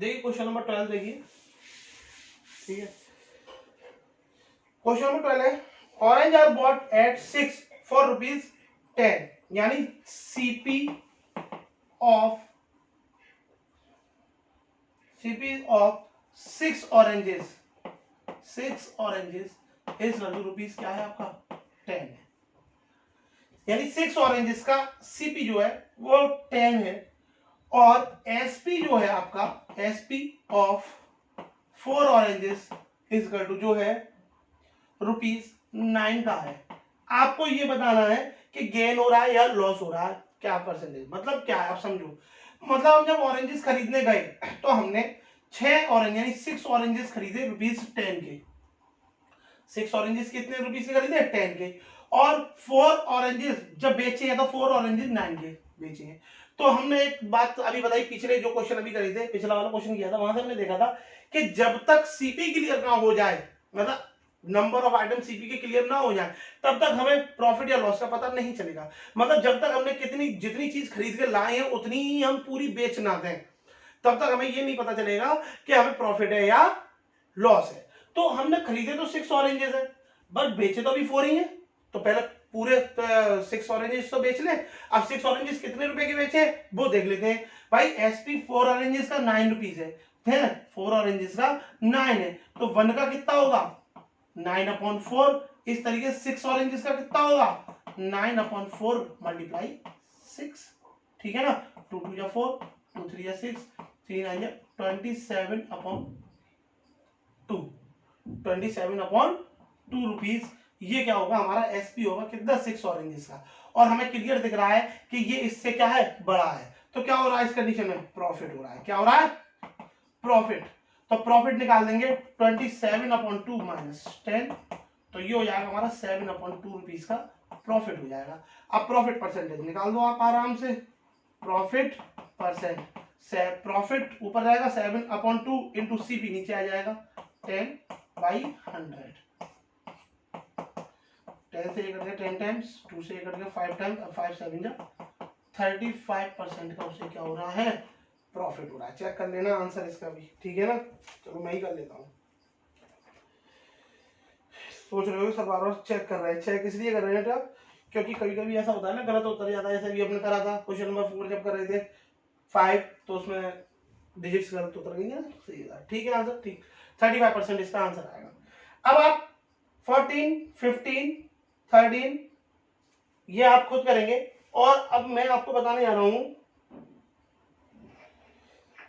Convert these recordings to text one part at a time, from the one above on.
देखिए question number 12 देखिए, ठीक है। क्वेश्चन नंबर 12 है orange are bought at 6 for ₹10, यानी CP of 6 oranges is rupees क्या है आपका 10 है, यानी 6 ऑरेंजेस का सीपी जो है वो 10 है, और एसपी जो है आपका एसपी ऑफ 4 ऑरेंजेस इज जो है ₹9 का है। आपको ये बताना है कि गेन हो रहा है या लॉस हो रहा है, क्या परसेंटेज, मतलब क्या है आप समझो। मतलब हम जब ऑरेंजेस खरीदने गए तो हमने 6 ऑरेंज यानी 6 ऑरेंजेस खरीदे ₹10 के। 6 ऑरेंजेस कितने रुपीस के खरीदे 10 के, और 4 ऑरेंजेस जब बेचे हैं तो 4 ऑरेंजेस 9 के बेचे हैं। तो हमने एक बात अभी बताई, पिछले जो क्वेश्चन अभी करे थे, पिछला वाला क्वेश्चन किया था, वहां से हमने देखा था कि जब तक सीपी क्लियर ना हो जाए, मतलब नंबर ऑफ आइटम सीपी के क्लियर ना हो जाए, तब तक हमें प्रॉफिट या लॉस का पता नहीं चलेगा। मतलब जब तक हमने जितनी चीज खरीद के लाए हैं उतनी ही हम पूरी बेच ना दें, तब तक हमें ये नहीं पता चलेगा कि हमें प्रॉफिट है या लॉस है। तो हमने खरीदे तो 6 ऑरेंजेस है, बट बेचे तो अभी 4 ही है, तो पहले पूरे 6 ऑरेंजेस तो बेच ले। अब 6 ऑरेंजेस कितने रुपए के बेचे वो देख लेते हैं। भाई एसपी 4 ऑरेंजेस का 9 रुपीज है, 4 ऑरेंजेस का 9 है, तो 1 का कितना होगा 9/4। इस तरीके से 6 ऑरेंजेस का कितना होगा 9/4 मल्टीप्लाई 6, ठीक है ना। 2 2 या 4, 2 3 या 6, 3 9 या 27/2 रुपीज। ये क्या होगा हमारा एसपी होगा कितना 6 ऑरेंजेस का, और हमें क्लियर दिख रहा है कि ये इससे क्या है बड़ा है, तो क्या हो रहा है इस कंडीशन में प्रॉफिट हो रहा है। क्या हो रहा है प्रॉफिट। तो प्रॉफिट निकाल देंगे 27/2 माइनस 10, तो ये हो जाएगा हमारा 7/2 रुपीज का प्रॉफिट हो जाएगा। अब प्रॉफिट परसेंटेज निकाल दो आप आराम से। प्रॉफिट परसेंट, प्रॉफिट ऊपर जाएगा 7/2 इंटू सीपी नीचे आ जाएगा 10/100। 10 से ये करके 10 टाइम्स, 2 से ये करके 5 टाइम्स, 5 7 जा 35% का उसे क्या हो रहा है प्रॉफिट हो रहा है। चेक कर लेना आंसर इसका भी, ठीक है ना। चलो मैं ही कर लेता हूँ। सोच रहे हो सब बार बार चेक कर रहे हैं, चेक इसलिए कर रहे हैं बेटा क्योंकि कभी कभी ऐसा होता है ना गलत उतर जाता है। जैसे भी हमने करा था क्वेश्चन नंबर 4 जब कर रहे थे 5, तो उसमें डिजिट्स गलत उतर गई है, सही था, ठीक है आंसर ठीक 35% इसका आंसर आएगा। अब आप 14 15 13 ये आप खुद करेंगे, और अब मैं आपको बताने जा रहा हूं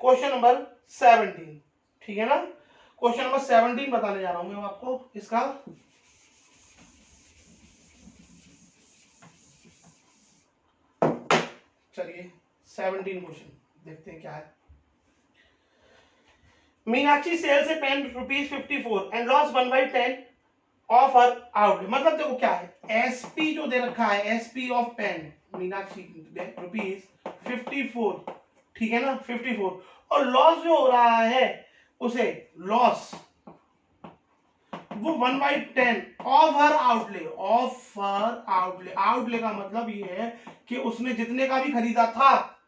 क्वेश्चन नंबर 17, ठीक है ना। क्वेश्चन नंबर 17 बताने जा रहा हूं मैं आपको इसका। चलिए 17 क्वेश्चन देखते हैं क्या है। Meenakshi sells a pen ₹54 and loss 1/10 of her outlet. मतलब देखो क्या है एसपी जो दे रखा है, एसपी ऑफ पेन मीनाक्षी ₹54, ठीक है ना 54, और लॉस जो हो रहा है उसे लॉस वो 1/10 of her outlay. Of her outlay, outlay का मतलब ये है कि उसने जितने का भी खरीदा था,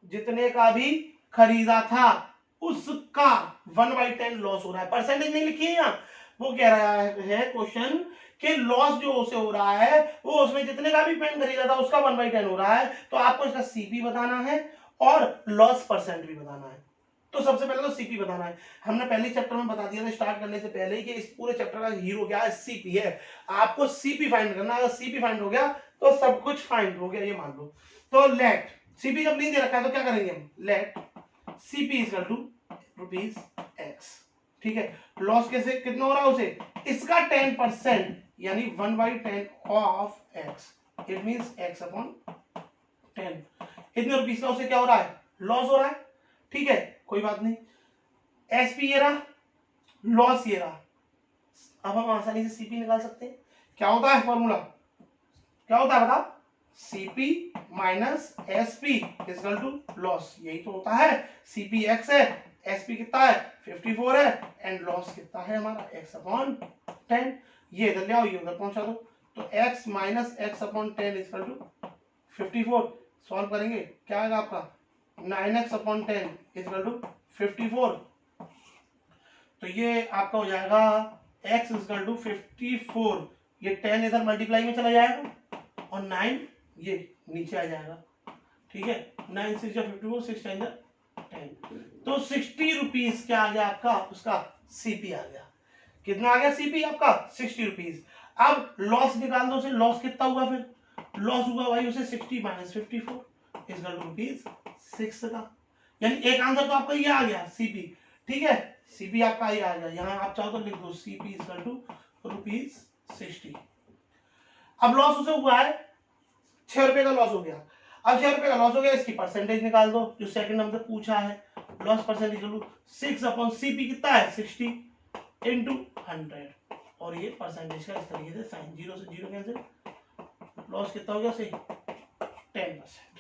जितने का भी खरीदा था उसका 1/10 लॉस हो रहा है। परसेंटेज नहीं लिखी है यहाँ, वो कह रहा है क्वेश्चन कि लॉस जो उसे हो रहा है वो उसने जितने का भी पेन खरीदा था उसका 1/10 हो रहा है। तो आपको इसका सीपी बताना है और लॉस परसेंट भी बताना है। तो सबसे पहले तो सीपी बताना है। हमने पहले चैप्टर में बता दिया था स्टार्ट करने से पहले ही कि इस पूरे चैप्टर का हीरो क्या है सीपी है। आपको सीपी फाइंड करना है, अगर सीपी फाइंड हो गया तो सब कुछ फाइंड हो गया, ये मान लो। तो लेट सीपी जब नहीं दे रखा है तो क्या करेंगे हम, let CP is to ₹x, ठीक है। लॉस कैसे कितना हो रहा है उसे, इसका 10% यानी 1/10 of x, it means x/10। इतने रुपीस का उसे क्या हो रहा है लॉस हो रहा है, ठीक है कोई बात नहीं। एसपी ये रहा, लॉस ये रहा। अब हम आसानी से सीपी निकाल सकते हैं। क्या होता है फॉर्मूला, क्या होता है बताओ, CP minus SP equal to loss, यही तो होता है। सीपी एक्स है, एसपी कितना है 54 है, एंड लॉस कितना है हमारा x/10। ये इधर ले आओ, ये उधर पहुंचा दो, तो x minus x/10 equal to 54। Solve करेंगे क्या आएगा आपका 9x अपॉन 10 इक्वल टू 54। तो ये आपका हो जाएगा x इक्वल टू 54। ये 10 इधर मल्टीप्लाई में चला जाएगा और 9 ये नीचे आ जाएगा। ठीक है, 9 6 54, 6 10 10। तो 60 रुपीज क्या आ गया आपका, उसका सीपी आ गया। कितना आ गया सीपी आपका, 60 रुपीज। अब लॉस निकाल दो, उसे लॉस कितना हुआ, फिर लॉस हुआ भाई उसे 60 माइनस 54 इक्वल टू रुपीज 6 का। यानी एक आंसर तो आपका ये आ गया सीपी। ठीक है, सीपी आपका ये आ गया। यहां आप चाहो तो लिख दो सीपी इक्वल टू रुपीज 60। अब लॉस उसे हुआ है 6 रुपए का लॉस हो गया। अब 6 रुपए का लॉस हो गया, इसकी परसेंटेज निकाल दो जो सेकंड हमसे पूछा है। लॉस परसेंटेज 6 अपॉन सीपी कितना है 60 इंटू 100 और ये परसेंटेज का इस तरीके से साइन, 0 से 0 कैंसिल, लॉस कितना हो गया सही 10%।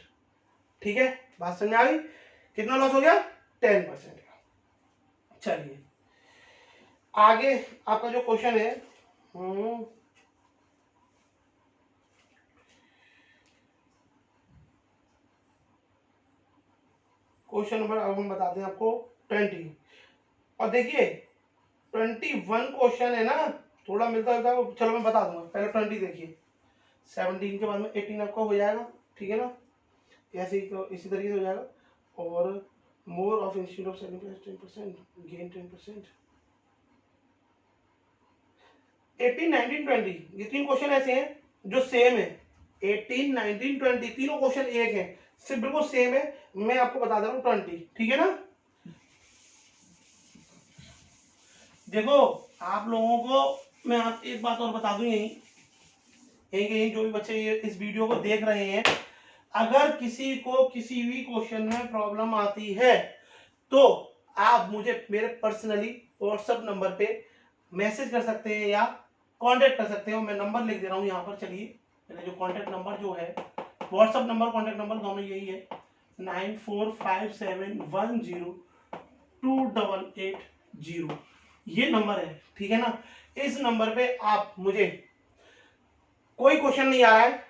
ठीक है, बात समझ आ गई, कितना लॉस हो गया 10% का। चलिए आगे आपका जो क्वेश्चन है क्वेश्चन नंबर, अब हम बताते हैं आपको 20। और देखिए 21 क्वेश्चन है ना, थोड़ा मिलता है, चलो मैं बता दूंगा। पहले 20 देखिए, 17 के बाद में 18 आपका हो जाएगा। ठीक है ना, ऐसे ही तो इसी तरीके से हो जाएगा। और more of institute of 10% gain 10%। 18 19 20 ये तीन क्वेश्चन ऐसे हैं जो सेम है। 18 19 20 तीनों क्वेश्चन एक है, सिर्फ बिल्कुल सेम है। मैं आपको बता दे रहा हूँ 20। ठीक है ना, देखो आप लोगों को मैं आप एक बात और बता दूं, यही जो भी बच्चे ये इस वीडियो को देख रहे हैं, अगर किसी को किसी भी क्वेश्चन में प्रॉब्लम आती है तो आप मुझे मेरे पर्सनली व्हाट्सएप नंबर पे मैसेज कर सकते हैं या कांटेक्ट कर सकते हो। मैं नंबर लिख दे रहा हूँ यहाँ पर। चलिए मेरा जो कांटेक्ट नंबर जो है, व्हाट्सएप नंबर कांटेक्ट नंबर दोनों यही है, 9457102880 ये नंबर है। ठीक है ना, इस नंबर पे आप मुझे कोई क्वेश्चन नहीं आ रहा है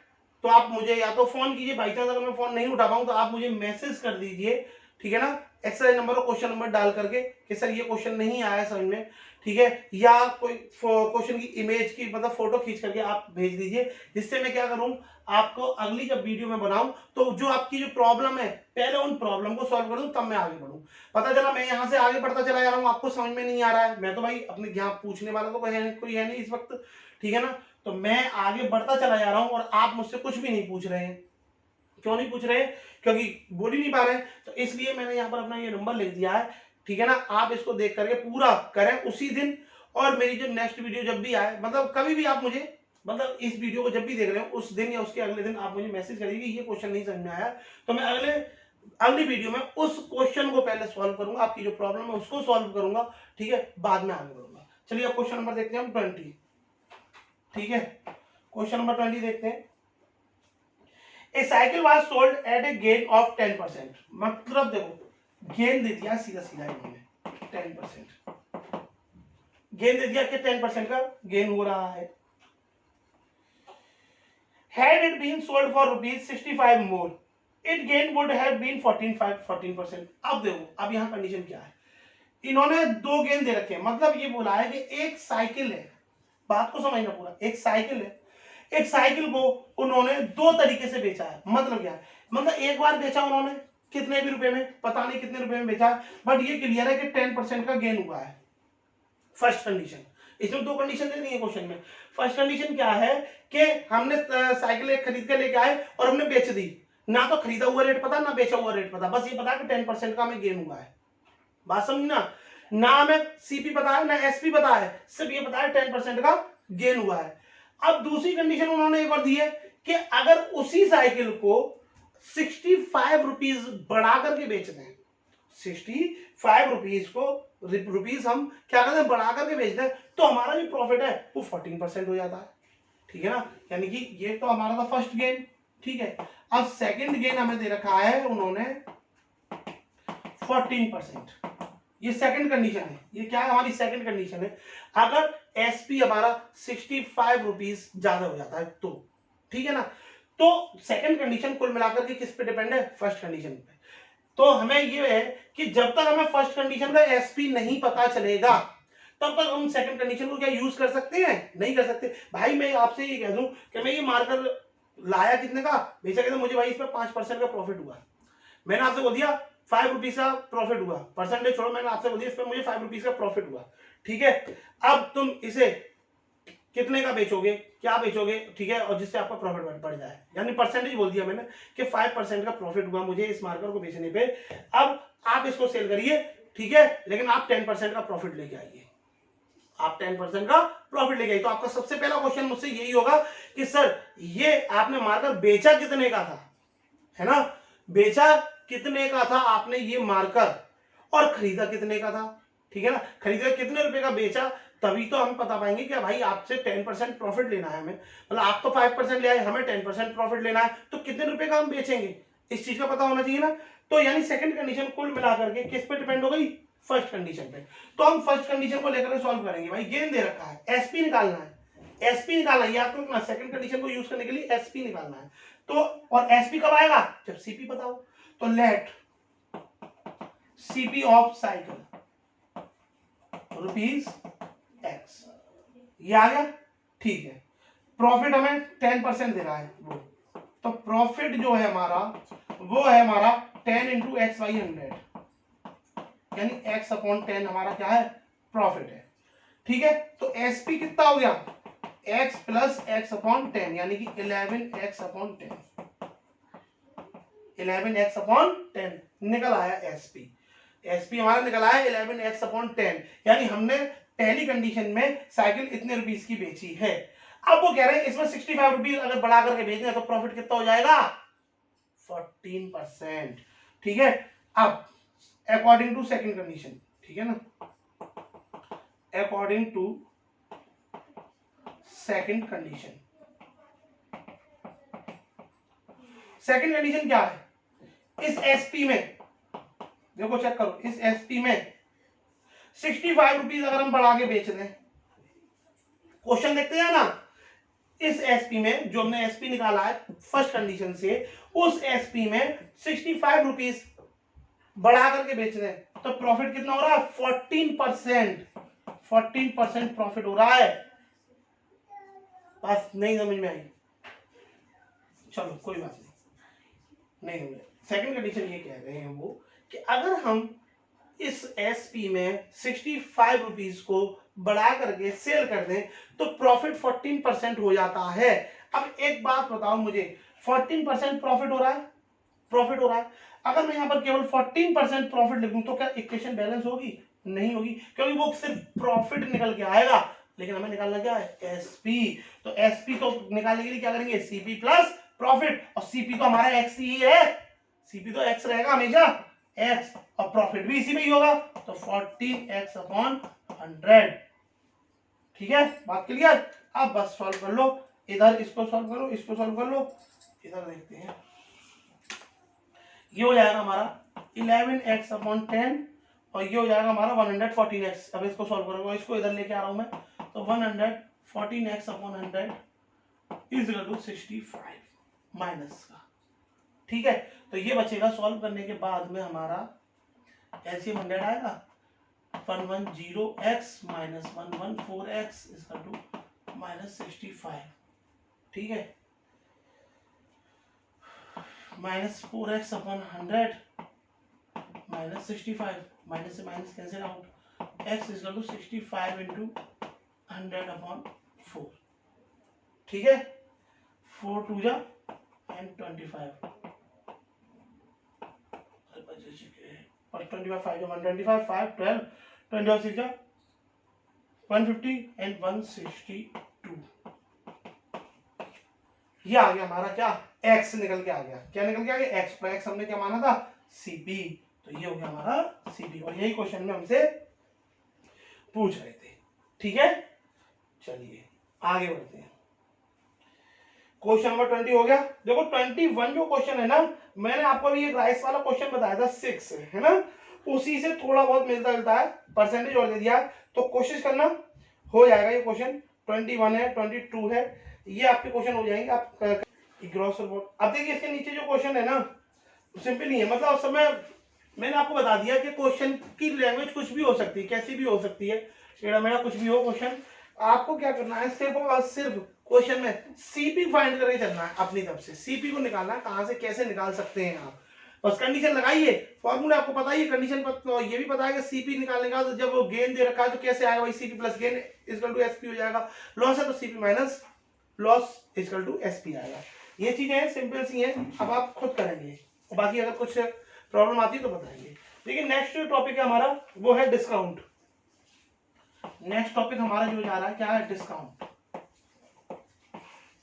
तो आप मुझे या तो फोन कीजिए, बाई चांस अगर मैं फोन नहीं उठा पाऊं तो आप मुझे मैसेज कर दीजिए। ठीक है ना, एक्सरसाइज नंबर और क्वेश्चन नंबर डाल करके कि सर ये क्वेश्चन नहीं आया समझ में। ठीक है, या कोई क्वेश्चन की इमेज की मतलब फोटो खींच करके आप भेज दीजिए, जिससे मैं क्या करूं, आपको अगली जब वीडियो में बनाऊं तो जो आपकी जो प्रॉब्लम है पहले उन प्रॉब्लम को सॉल्व करूं, तब मैं आगे बढ़ूं। पता चला मैं यहां से आगे बढ़ता चला जा रहा हूं, आपको समझ में नहीं आ रहा है, मैं तो भाई अपने ज्ञान पूछने वाला तो कोई है नहीं इस वक्त। ठीक है ना, तो मैं आगे बढ़ता चला जा रहा हूं और आप मुझसे कुछ भी नहीं पूछ रहे हैं। क्यों नहीं पूछ रहे, क्योंकि बोल ही नहीं पा रहे, तो इसलिए मैंने यहाँ पर अपना ये नंबर लिख दिया है। ठीक है ना, आप इसको देख करके पूरा करें उसी दिन, और मेरी जो नेक्स्ट वीडियो जब भी आए, मतलब कभी भी आप मुझे, मतलब इस वीडियो को जब भी देख रहे हो उस दिन या उसके अगले दिन आप मुझे मैसेज करिए कि ये क्वेश्चन नहीं समझ में आया, तो मैं अगली वीडियो में उस क्वेश्चन को पहले सॉल्व करूंगा, आपकी जो प्रॉब्लम है उसको सॉल्व करूंगा। ठीक है, बाद में आगे बढ़ूंगा। चलिए अब क्वेश्चन नंबर देखते हैं हम 20। ठीक है, क्वेश्चन नंबर 20 देखते हैं। A cycle was sold at a gain of 10%। मतलब देखो गेन दे दिया सीधा सीधा इन्होंने 10%, गेन दे दिया कि 10% का गेन हो रहा है। Had it been sold for rupees 65 more, it gain would have been 14%। अब देखो, अब यहाँ कंडीशन क्या है, इन्होंने दो गेन दे रखे हैं, मतलब ये बोला है कि एक साइकिल है, बात को समझना पूरा, एक साइकिल है, एक साइकिल को उन्होंने दो तरीके से बेचा है। मतलब क्या है, मतलब एक बार बेचा उन्होंने कितने भी रुपए में, पता नहीं कितने रुपए में बेचा, बट ये क्लियर है कि 10% का गेन हुआ है। फर्स्ट कंडीशन, इसमें दो कंडीशन दे दी है क्वेश्चन में। फर्स्ट कंडीशन क्या है कि हमने साइकिल एक खरीद के लेके आए और हमने बेच दी, ना तो खरीदा हुआ रेट पता ना बेचा हुआ रेट पता, बस ये पता कि 10% का हमें गेन हुआ है। बात समझना, ना हमें सीपी पता है ना एसपी पता है, सिर्फ ये पता है 10% का गेन हुआ है। अब दूसरी कंडीशन उन्होंने एक और दी है कि अगर उसी साइकिल को 65 रुपीज बढ़ा करके बेच दें, 65 रुपीज को रुपीज हम क्या करते हैं बढ़ा करके बेच दें, तो हमारा जो प्रॉफिट है वो 14% हो जाता है। ठीक है ना, यानी कि ये तो हमारा था फर्स्ट गेन। ठीक है, अब सेकंड गेन हमें दे रखा है उन्होंने 14%। ये सेकंड कंडीशन है, ये क्या है हमारी सेकंड कंडीशन है, अगर एसपी हमारा 65 रुपीज ज्यादा हो जाता है तो। ठीक है ना, तो सेकंड कंडीशन कुल मिलाकर के किस पे डिपेंड है, फर्स्ट कंडीशन पे। तो हमें ये है कि जब तक हमें फर्स्ट कंडीशन का एसपी नहीं पता चलेगा तब तक हम सेकंड कंडीशन को क्या यूज कर सकते हैं, नहीं कर सकते। भाई मैं आपसे ये कह दूं कि मैं ये मार्कर लाया कितने का, बेचा कितना, मुझे भाई इस पर 5% का प्रॉफिट हुआ, मैंने आपसे बोल दिया 5 रुपीज का प्रॉफिट हुआ, परसेंटेज छोड़ो, मैंने आपसे बोल दिया इस पर मुझे 5 रुपीज का प्रॉफिट हुआ, ठीक है। अब तुम इसे कितने का बेचोगे, क्या बेचोगे, ठीक है, और जिससे आपका प्रॉफिट बढ़ जाए, यानी परसेंटेज बोल दिया मैंने कि 5% का प्रॉफिट हुआ मुझे इस मार्कर को बेचने पे। अब आप इसको सेल करिए, ठीक है, लेकिन आप 10% का प्रॉफिट लेके आइए, आप 10% का प्रॉफिट लेके आइए। तो आपका सबसे पहला क्वेश्चन मुझसे यही होगा कि सर ये आपने मार्कर बेचा कितने का था, है ना, बेचा कितने का था आपने ये मार्कर, और खरीदा कितने का था, ठीक है ना, खरीदा कितने रुपए का बेचा, तभी तो हम पता पाएंगे कि भाई आपसे 10% प्रॉफिट लेना है हमें, मतलब आप तो 5% ले आए, हमें 10% प्रॉफिट लेना है, तो कितने रुपए का हम बेचेंगे, इस चीज का पता होना चाहिए ना। तो यानी सेकंड कंडीशन कुल मिलाकर के किस पे डिपेंड हो गई, फर्स्ट कंडीशन पे। तो हम फर्स्ट कंडीशन को लेकर सॉल्व करेंगे। भाई गेन दे रखा है, एसपी निकालना है, एसपी निकालना है, याद रखना सेकंड कंडीशन को यूज करने के लिए एसपी निकालना है। तो और एसपी कब आएगा, जब सीपी पता हो। तो let CP of cycle rupees x, ये आ गया, ठीक है। प्रॉफिट हमें 10% दे रहा है वो, तो प्रॉफिट जो है हमारा वो है हमारा 10 इंटू एक्स बाई 100, यानी x अपॉन 10 हमारा क्या है, प्रॉफिट है, ठीक है। तो एसपी कितना हो गया, x प्लस एक्स अपॉन 10, यानी कि 11x अपॉन 10, 11x अपॉन 10 निकल आया एसपी, एसपी हमारा निकल आया 11x अपॉन 10, यानी हमने पहली कंडीशन में साइकिल इतने रुपीस की बेची है। अब वो कह रहे हैं इसमें 65 रुपीज अगर बढ़ा करके बेचना तो प्रॉफिट कितना हो जाएगा, 14%, ठीक है। अब अकॉर्डिंग टू सेकंड कंडीशन, ठीक है ना, according to second condition, second condition क्या है, इस एसपी में देखो चेक करो, इस एसपी में 65 रुपीज अगर हम बढ़ा के बेच दें, क्वेश्चन देखते हैं ना, इस एसपी में जो हमने एसपी निकाला है फर्स्ट कंडीशन से, उस एसपी में 65 रुपीज बढ़ा करके बेच रहे हैं तो प्रॉफिट कितना हो रहा है, 14%, 14% प्रॉफिट हो रहा है। बस नहीं समझ में आई, चलो कोई बात नहीं समझे। सेकंड कंडीशन ये कह रहे हैं वो कि अगर हम इस एसपी में 65 रुपीज को बढ़ा करके सेल कर दें तो प्रॉफिट 14% हो जाता है। अब एक बात बताओ मुझे, 14% प्रॉफिट हो रहा है, प्रॉफिट हो रहा है, अगर मैं यहां पर केवल 14% प्रॉफिट लिखूं तो क्या इक्वेशन बैलेंस होगी, नहीं होगी, क्योंकि वो सिर्फ प्रॉफिट निकल के आएगा, लेकिन हमें निकालना क्या है, एसपी। तो एसपी तो निकालने के लिए क्या करेंगे, सीपी प्लस प्रॉफिट, और सीपी तो हमारा एक्स ही है, सीपी तो एक्स रहेगा हमेशा, एक्स, और प्रॉफिट भी इसी में ही होगा, तो 14x अपॉन 100, ठीक है, बात क्लियर। अब बस सॉल्व कर लो, इधर इसको सॉल्व करो, इसको सॉल्व कर लो, इधर देखते हैं, ये हो जाएगा हमारा 11x अपॉन 10 और ये हो जाएगा हमारा 114x। अब इसको सॉल्व करूंगा, इसको इधर लेके आ रहा हूं मैं, तो 114x upon 100 is equal to 65 minus का, ठीक है। तो ये बचेगा, सॉल्व करने के बाद में हमारा एलसीएम 100 आएगा, 110x माइनस 114x इसका टू माइनस 65, ठीक है, minus 4x upon 100 minus 65, minus से minus cancel out, x is equal to 65 into 100 upon 4, ठीक है, 4 2 जा एंड 25 और 25 5 125 5 12 25 6 जा 150 एंड 162, ये आ गया हमारा क्या, x निकल के आ गया, क्या निकल के आ गया, x, पर x हमने क्या माना था, cp, तो ये हो गया हमारा cp, और यही क्वेश्चन में हमसे पूछ रहे थे, ठीक है। चलिए आगे बढ़ते हैं, क्वेश्चन नंबर 20 हो गया। देखो 21 जो क्वेश्चन है ना, मैंने आपको अभी एक राइस वाला क्वेश्चन बताया था 6, है ना, उसी से थोड़ा बहुत मिलता जुलता है, परसेंटेज और दे दिया, तो कोशिश करना हो जाएगा ये क्वेश्चन। 21 है, 22 है, ये आपके क्वेश्चन हो जाएंगे। आप ग्रॉस रिपोर्ट, अब देखिए इसके नीचे जो क्वेश्चन है ना सिंपल नहीं है, मतलब उस समय मैंने आपको बता दिया कि क्वेश्चन की लैंग्वेज कुछ भी हो सकती है, कैसी भी हो सकती है, टेढ़ा मेढ़ा कुछ भी हो क्वेश्चन, आपको क्या करना है, सिर्फ और सिर्फ क्वेश्चन में सीपी फाइंड करके चलना है अपनी तरफ से, सीपी को निकालना है, कहां से कैसे निकाल सकते हैं आप, बस कंडीशन लगाइए, फॉर्मूला आपको पता ही है, कंडीशन पर ये भी पता है कि सीपी निकालने का, तो जब वो गेन दे रखा है तो कैसे आएगा भाई, CP plus gain equal to SP हो जाएगा, लॉस है तो CP minus loss equal to SP आएगा। ये चीजें सिंपल सी हैं, अब आप खुद करेंगे, बाकी अगर कुछ प्रॉब्लम आती है तो बताएंगे। लेकिन नेक्स्ट जो टॉपिक है हमारा वो है डिस्काउंट। नेक्स्ट टॉपिक हमारा जो जा रहा है क्या है, डिस्काउंट।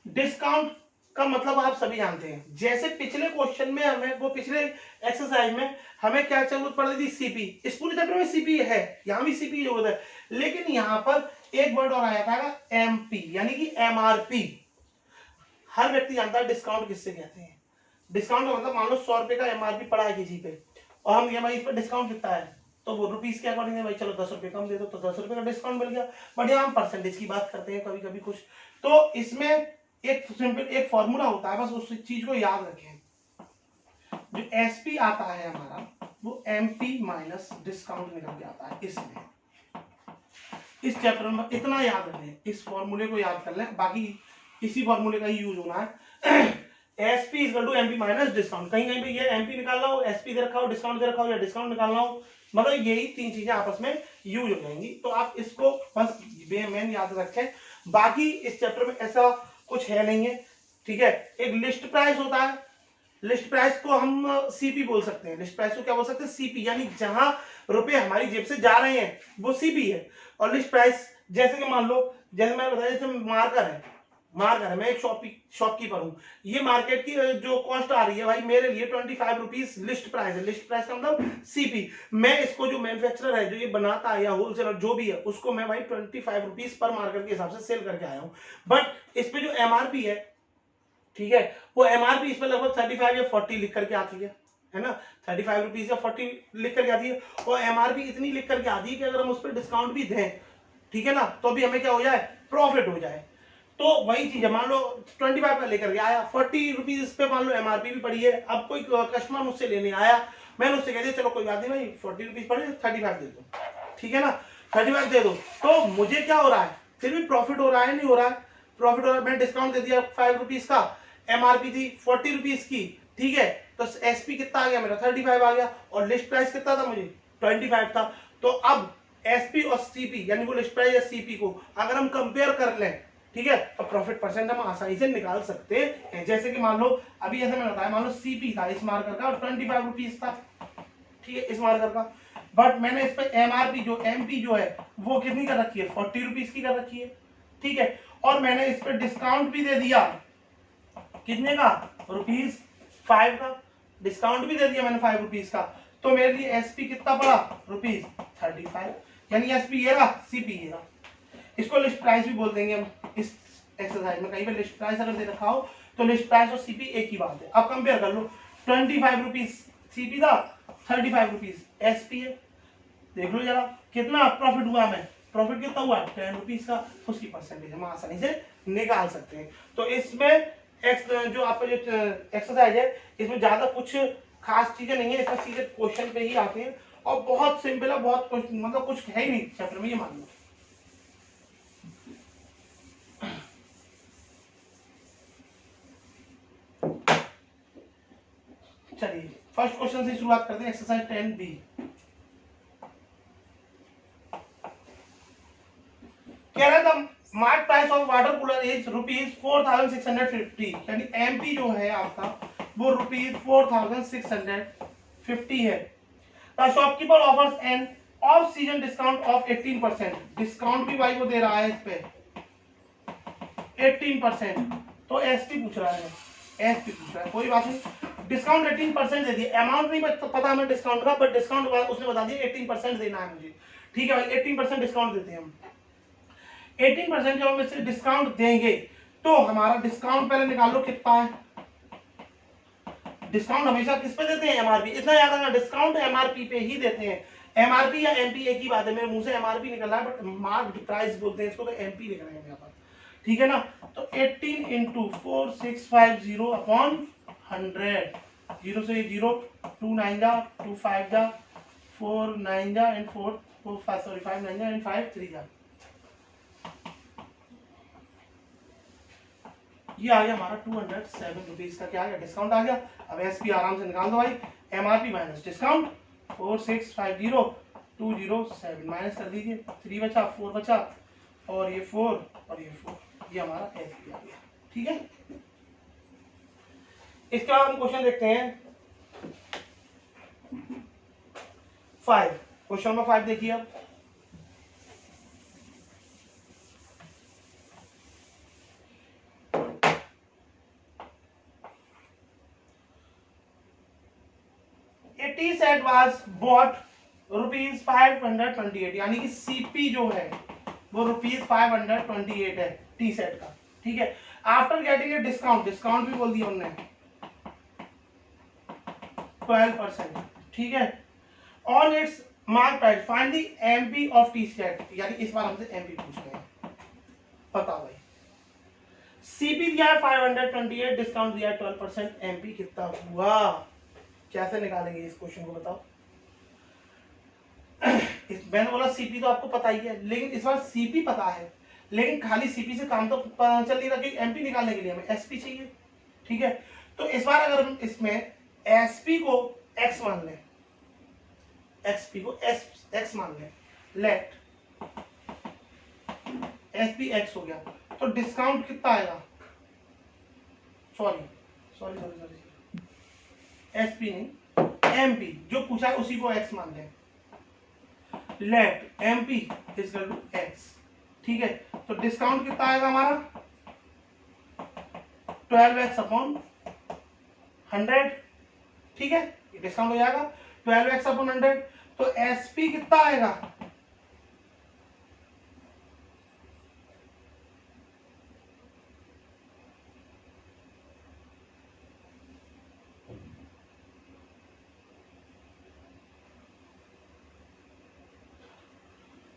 डिस्काउंट का मतलब आप सभी जानते हैं, जैसे पिछले क्वेश्चन में हमें, वो पिछले एक्सरसाइज में हमें क्या जरूरत पड़ रही थी, सीपी, इस पूरे चैप्टर में सीपी है, यहां भी सीपी की जरूरत है, लेकिन यहां पर एक वर्ड और आया था एमपी, यानी कि एमआरपी। हर व्यक्ति जानता है डिस्काउंट किससे कहते हैं। डिस्काउंट का मतलब मान लो 100 रुपए का एमआरपी पड़ा है किसी पे, और हम ये भाई इस पर डिस्काउंट कितना है, तो वो रुपीस के अकॉर्डिंग है भाई, चलो 10 रुपए कम दे दो तो 10 रुपए का डिस्काउंट मिल गया, बट यहाँ हम परसेंटेज की बात करते हैं कभी कभी कुछ, तो इसमें एक सिंपल एक फॉर्मूला होता है, बस उस चीज को याद रखें। जो एसपी आता है हमारा वो एमपी माइनस डिस्काउंट निकल के आता है, इसमें इस चैप्टर में इतना याद रखें, इस फॉर्मूले को याद कर लें, बाकी इसी फॉर्मूले का ही यूज होना है। SP equal to MP minus discount, कहीं कहीं पे ये एमपी निकालना हो, एसपी दे रखा हो, डिस्काउंट दे रखा हो, या डिस्काउंट निकालना हो, मतलब यही तीन चीजें आपस में यूज हो जाएंगी, तो आप इसको बस मेन याद रखें। बाकी इस चैप्टर में ऐसा कुछ है नहीं है, ठीक है। एक लिस्ट प्राइस होता है, लिस्ट प्राइस को हम सीपी बोल सकते हैं, लिस्ट प्राइस को क्या बोल सकते हैं, सीपी, यानी जहां रुपए हमारी जेब से जा रहे हैं वो सीपी है। और लिस्ट प्राइस जैसे कि मान लो, जैसे मैंने बताया, जैसे मार्कर है, मार्कर है, मैं एक शॉपकीपर हूँ, ये मार्केट की जो कॉस्ट आ रही है भाई मेरे लिए 25 रुपीज लिस्ट प्राइस है, लिस्ट प्राइस का मतलब सीपी। मैं इसको जो मैन्युफैक्चरर है, जो ये बनाता है, या होलसेलर जो भी है, उसको मैं भाई 25 रुपीज पर मार्कर के हिसाब से सेल करके आया हूँ, बट इस पे जो एमआरपी है, ठीक है, वो एमआरपी इस पे लगभग 35 या 40 लिख करके आती है ना, 35 रुपीज या 40 लिख करके आती है, और एमआरपी इतनी लिख करके आती है कि अगर हम उस पर डिस्काउंट भी दें, ठीक है ना, तो भी हमें क्या हो जाए, प्रॉफिट हो जाए। तो वही चीज है, मान लो 25 का लेकर के आया, 40 रुपीज पे मान लो एमआरपी भी पड़ी है, अब कोई कस्टमर मुझसे लेने आया, मैंने उससे कह दिया चलो कोई बात नहीं भाई 40 रुपीज पड़े, 35 दे दो, ठीक है ना, 35 दे दो, तो मुझे क्या हो रहा है, फिर भी प्रॉफिट हो रहा है, नहीं हो रहा है, प्रॉफिट हो रहा है, मैंने डिस्काउंट दे दिया 5 रुपीज का, एमआरपी थी 40 रुपीज की, ठीक है, तो एसपी कितना आ गया मेरा, 35 आ गया, और लिस्ट प्राइस कितना था मुझे, 25 था। तो अब एसपी और सीपी, यानी वो लिस्ट प्राइस या सीपी को अगर हम कंपेयर कर लें, ठीक है, तो प्रॉफिट परसेंट हम आसानी से निकाल सकते हैं। जैसे कि मान लो अभी ऐसे मैंने बताया, मान लो सीपी था इस मार्कर का और 25 रुपीज था, ठीक है, इस मार्कर का, बट मैंने इस पे एमआरपी जो एमपी जो है वो कितनी कर रखी है, 40 रुपीज की कर रखी है, ठीक है, और मैंने इस पे डिस्काउंट भी दे दिया, कितने का, ₹5 का डिस्काउंट भी दे दिया मैंने 5 रुपीज का, तो मेरे लिए एसपी कितना पड़ा, ₹35, यानी एसपी ये रहा, सीपी ये रहा। इसको लिस्ट प्राइस भी बोल देंगे हम, इस एक्सरसाइज में कहीं पे लिस्ट प्राइस अगर दे रखा हो तो लिस्ट प्राइस और सीपी एक ही बात है। अब कंपेयर कर लो, 25 रुपीज सीपी था, 35 रुपीज एसपी है, देख लो जरा कितना प्रॉफिट हुआ, हमें प्रॉफिट कितना हुआ, 10 रुपीज का, उसकी परसेंटेज हम आसानी से निकाल सकते हैं। तो इसमें जो आपका जो एक्सरसाइज है, इसमें ज्यादा कुछ खास चीजें नहीं है, इसमें सीधे क्वेश्चन पे ही आते हैं, और बहुत सिंपल है, बहुत कुछ मतलब कुछ है ही नहीं चैप्टर में, ये मान लो। चलिए फर्स्ट क्वेश्चन से शुरुआत करते हैं, एक्सरसाइज 10B। कह रहा था market price of water cooler is ₹4650, यानी एमपी जो है आपका वो ₹4650 है। The shopkeeper offers an off season discount of 18%, discount भी भाई वो दे रहा है इस पे 18%, तो एसपी पूछ रहा है, एसपी पूछ रहा है, कोई बात नहीं, डिस्काउंट 18% दे दिया, अमाउंट नहीं पता हमें डिस्काउंट का, बट डिस्काउंट उसने बता दिया 18% देना है मुझे, ठीक है भाई, 18% डिस्काउंट देते हैं हम। 18% जब हम इससे डिस्काउंट देंगे तो हमारा डिस्काउंट पहले निकाल लो कितना है, डिस्काउंट हमेशा किस पे देते हैं, एमआरपी, इतना याद रखना, डिस्काउंट एमआरपी पे ही देते हैं, एमआरपी या एमपी एक ही बात है, मेरे मुंह से एमआरपी निकल रहा है बट मार्क प्राइस बोलते हैं इसको, तो एमपी लिख रहे हैं यहाँ पर, ठीक है ना। तो 18 × 4650 अपॉन 100, 0 से 0, 2 9 जा, 2 5 जा, 4 9 जा एंड 4 5 सॉरी 5 9 जा एंड 5 3 जा। ये आ गया हमारा 207 रुपीज का क्या आ गया, डिस्काउंट आ गया। अब एसपी आराम से निकाल दो भाई, एमआरपी माइनस डिस्काउंट 4650 207 माइनस कर दीजिए, 3 बचा 4 बचा और ये 4 और ये 4, ये हमारा एसपी आ गया। ठीक है, इसके बाद हम क्वेश्चन देखते हैं 5। क्वेश्चन नंबर 5 देखिए अब, टी सेट वाज बॉट ₹528, यानी कि सीपी जो है वो ₹528 है टी सेट का। ठीक है, after getting a discount, discount भी बोल दिया उन्होंने 12%। ठीक है, on it's mark price find the MP of T set, यानी इस बार हमसे एमपी पूछ रहे हैं। बताओ भाई, सीपी दिया है 528, डिस्काउंट दिया है 12%, एमपी कितना हुआ, कैसे निकालेंगे इस क्वेश्चन को बताओ। मैंने बोला सीपी तो आपको पता ही है, लेकिन इस बार सीपी पता है, लेकिन खाली सीपी से काम तो चल नहीं रहा, क्योंकि एमपी निकालने के लिए हमें एसपी चाहिए। ठीक है, तो इस बार अगर हम इसमें एसपी को एक्स मान लें, एक्सपी को एक्स मान लें, लेट एसपी एक्स हो गया, तो डिस्काउंट कितना आएगा, sorry sorry sorry sorry SP नहीं एमपी, जो पूछा है उसी को एक्स मान लें, let MP equal to x. ठीक है, तो डिस्काउंट कितना आएगा हमारा 12x अपॉन 100। ठीक है, ये डिस्काउंट हो जाएगा 12x अपॉन 100, तो एसपी कितना आएगा,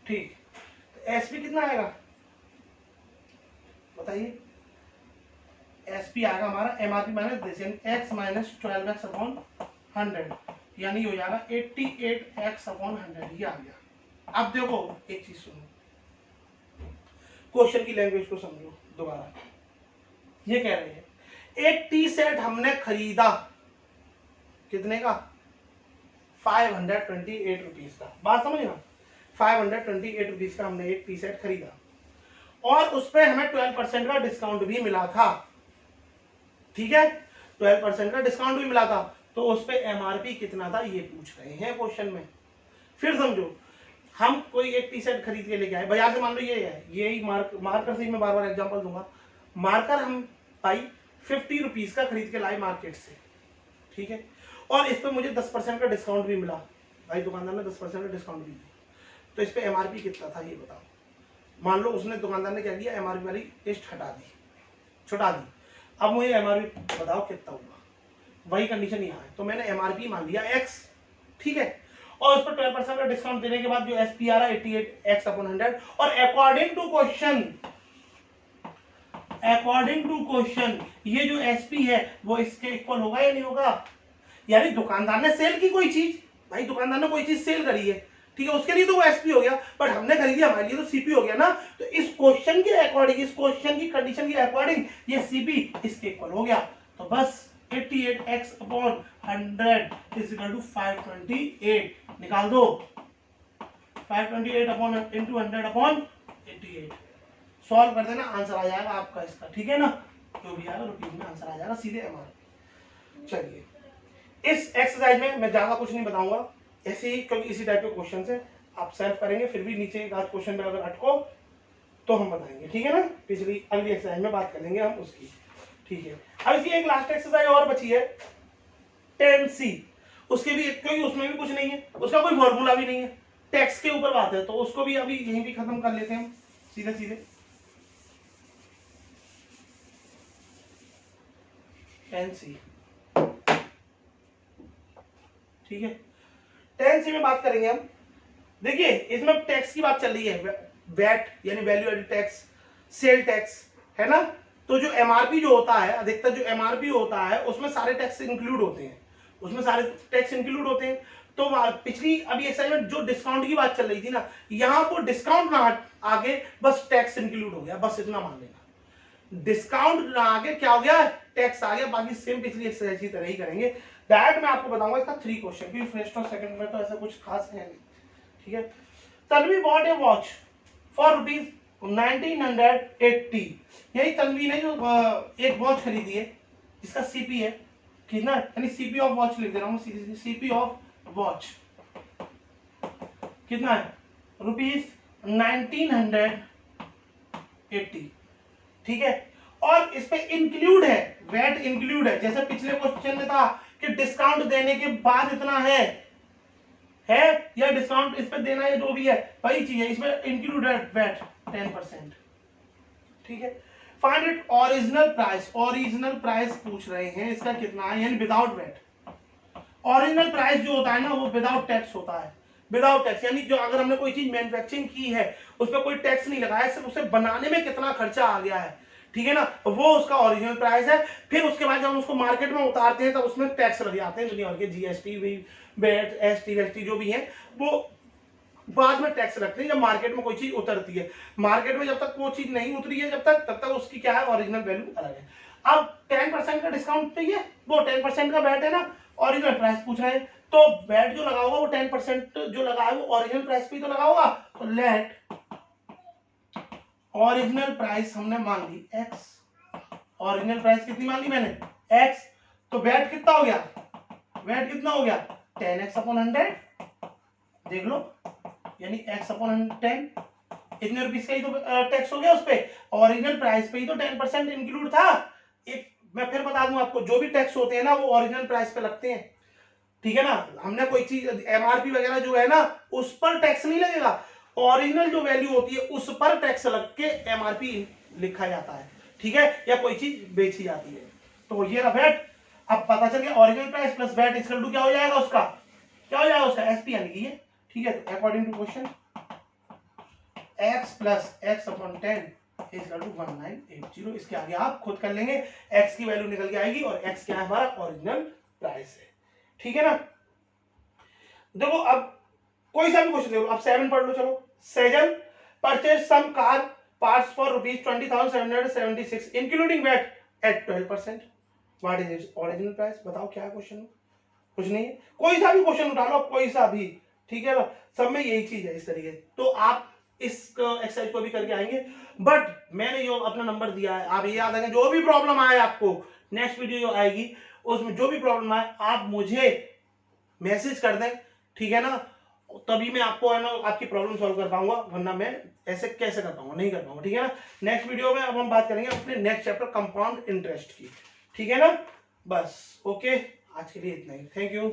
ठीक, तो एसपी कितना आएगा बताइए, एसपी आएगा हमारा MRP minus x minus 12x upon 100, यानी हो जाएगा 88x अपॉन 100, ये आ गया। अब देखो एक चीज सुनो, क्वेश्चन की लैंग्वेज को समझो दोबारा। ये कह रहे हैं एक टी सेट हमने खरीदा कितने का, 528 रुपीज का, बात समझ ना, 528 रुपीज का हमने एक टी सेट खरीदा और उस पर हमें 12% का डिस्काउंट भी मिला था। ठीक है, 12% का डिस्काउंट भी मिला था, तो उस पर एमआरपी कितना था ये पूछ रहे हैं क्वेश्चन में। फिर समझो, हम कोई एक टी शर्ट खरीद के लेके आए बाजार से, मान लो ये है, यही मार्कर से ही मैं बार बार एग्जांपल दूंगा, मार्कर हम भाई 50 रुपीज का खरीद के लाए मार्केट से। ठीक है, और इस पर मुझे 10% का डिस्काउंट भी मिला, भाई दुकानदार ने 10% का डिस्काउंट भी दिया, तो इस पर एमआरपी कितना था ये बताओ। मान लो उसने दुकानदार ने क्या किया, एमआरपी वाली लिस्ट हटा दी, छुटा दी, अब मुझे एमआरपी बताओ कितना हुआ, वही कंडीशन यहाँ है, तो मैंने एमआरपी मान लिया एक्स। ठीक है, और उस पर 12% का डिस्काउंट देने के बाद जो एसपी आ रहा है 88x अपॉन 100, और अकॉर्डिंग टू क्वेश्चन ये जो एसपी है वो इसके इक्वल होगा या नहीं होगा, यानी दुकानदार ने सेल की कोई चीज, भाई दुकानदार ने कोई चीज सेल करी है, ठीक है, उसके लिए तो वो एसपी हो गया, बट हमने खरीदी हमारे लिए तो सीपी हो गया ना, तो इस क्वेश्चन के अकॉर्डिंग, इस क्वेश्चन की कंडीशन के अकॉर्डिंग ये सीपी इसके इक्वल हो गया, तो बस 88x upon 100 is equal to 528 निकाल दो, 528 अपॉन इंटू 100 अपॉन 88, सॉल्व कर देना, आंसर आ जाएगा आपका इसका। ठीक है ना, जो भी आएगा रुपीज में आंसर आ जाएगा सीधे एमआरपी। चलिए, इस एक्सरसाइज में मैं ज्यादा कुछ नहीं बताऊंगा, ऐसे ही, क्योंकि इसी टाइप के क्वेश्चन से आप सेल्फ करेंगे, फिर भी नीचे एक आध क्वेश्चन पे अगर अटको तो हम बताएंगे। ठीक है ना, पिछली अगली एक्सरसाइज में बात कर लेंगे हम उसकी। ठीक है, अब इसकी एक लास्ट एक्सरसाइज और बची है 10C, उसके भी, क्योंकि उसमें भी कुछ नहीं है, उसका कोई फॉर्मूला भी नहीं है, टैक्स के ऊपर बात है, तो उसको भी अभी यहीं भी खत्म कर लेते हैं हम सीधे सीधे। 10C, ठीक है, 10C में बात करेंगे हम। देखिए इसमें टैक्स की बात चल रही है, वैट यानी value added tax, sale tax, है ना, तो जो एमआरपी जो होता है, अधिकतर जो एमआरपी होता है उसमें सारे टैक्स इंक्लूड होते हैं, उसमें सारे टैक्स इंक्लूड होते हैं। तो पिछली अभी एक्सरसाइज में जो डिस्काउंट की बात चल रही थी ना, यहाँ वो डिस्काउंट ना आगे बस टैक्स इंक्लूड हो गया, बस इतना मान लेना। डिस्काउंट ना आगे क्या हो गया, टैक्स आ गया। बाकी सेम पिछली एक्सरसाइज की तरह ही करेंगे। डायरेक्ट मैं आपको बताऊंगा इसका 3 क्वेश्चन, क्योंकि फर्स्ट और सेकंड में तो ऐसा कुछ खास है नहीं। ठीक है, Tanvi bot A watch for rupees 1980। यही तन्वी ने जो एक वॉच खरीदी है जिसका सीपी है कितना, यानी सीपी ऑफ वॉच लिख दे रहा हूँ, सीपी ऑफ वॉच कितना है, रुपीज 1980। ठीक है, और इस पे इंक्लूड है, वेट इंक्लूड है। जैसे पिछले क्वेश्चन में था कि डिस्काउंट देने के बाद इतना है या डिस्काउंट इस पे देना है, जो भी है वही चीज है, इसमें इंक्लूड है वेट 10%। ठीक है, find it original price. Original price पूछ रहे हैं, इसका कितना है, यानी विदाउट वेट। ओरिजिनल प्राइस जो होता है ना वो विदाउट टैक्स होता है, विदाउट टैक्स, यानी जो अगर हमने कोई चीज मैन्युफैक्चरिंग की है उस पर कोई टैक्स नहीं लगाया, सिर्फ उसे बनाने में कितना खर्चा आ गया है, ठीक है ना, वो उसका ओरिजिनल प्राइस है। फिर उसके बाद जब हम उसको मार्केट में उतारते हैं तब उसमें टैक्स लग जाते हैं दुनिया भर के, जीएसटी भी, वेट, एसटी जो भी है वो बाद में टैक्स लगते हैं जब मार्केट में कोई चीज उतरती है। मार्केट में जब तक वो चीज नहीं उतरी है तब तक उसकी क्या है, ओरिजिनल वैल्यू अलग है। अब 10% का डिस्काउंट पे है, वो 10% का वेट है ना, ओरिजिनल प्राइस पूछ रहे हैं, तो वेट जो लगा होगा वो 10% जो लगा है वो ओरिजिनल प्राइस पे तो लगा होगा। तो लेट ओरिजिनल प्राइस हमने मान ली x, ओरिजिनल प्राइस कितनी मान ली मैंने, x, तो वेट कितना हो गया, वेट कितना हो गया 10x अपॉन 100, देख लो, यानी x अपॉन 10, इतने रुपीस का ही तो टैक्स हो गया उस पे, ओरिजिनल प्राइस पे ही तो 10% इंक्लूड था। एक मैं फिर बता दूं आपको, जो भी टैक्स होते हैं ना वो ओरिजिनल प्राइस पे लगते हैं, ठीक है ना। हमने कोई चीज एमआरपी वगैरह जो है ना उस पर टैक्स नहीं लगेगा, ओरिजिनल जो वैल्यू होती है उस पर टैक्स लग के एमआरपी लिखा जाता है, ठीक है, या कोई चीज बेची जाती है। तो ये रहा वेट। अब पता चल गया original price plus VAT equal to क्या हो जाएगा उसका, क्या हो जाएगा उसका एसपी, यानी कि ये, ठीक है। According to question x plus x upon 10 equal to 1980। इसके आगे आप खुद कर लेंगे, x की वैल्यू निकल के आएगी और x क्या है हमारा ओरिजिनल प्राइस है, ठीक है ना। देखो अब कोई सा भी क्वेश्चन देखो, अब 7 पढ़ लो, चलो। Sejal purchase some car parts for rupees 20,776 including VAT at 12%। What is its original price, बताओ क्या क्वेश्चन, कुछ नहीं है, कोई सा भी क्वेश्चन उठा लो, कोई सा भी, ठीक है ना, सब में यही चीज है इस तरीके। तो आप इस एक्सरसाइज को भी करके आएंगे, बट मैंने जो अपना नंबर दिया है आप ये याद रखें, जो भी प्रॉब्लम आए आपको नेक्स्ट वीडियो जो आएगी उसमें जो भी प्रॉब्लम आए आप मुझे मैसेज कर दें, ठीक है ना, तभी मैं आपको है ना आपकी प्रॉब्लम सॉल्व कर पाऊंगा, वरना मैं ऐसे कैसे कर पाऊंगा, नहीं कर पाऊंगा, ठीक है ना। नेक्स्ट वीडियो में अब हम बात करेंगे अपने नेक्स्ट चैप्टर कंपाउंड इंटरेस्ट की, ठीक है ना। बस ओके, आज के लिए इतना ही, थैंक यू।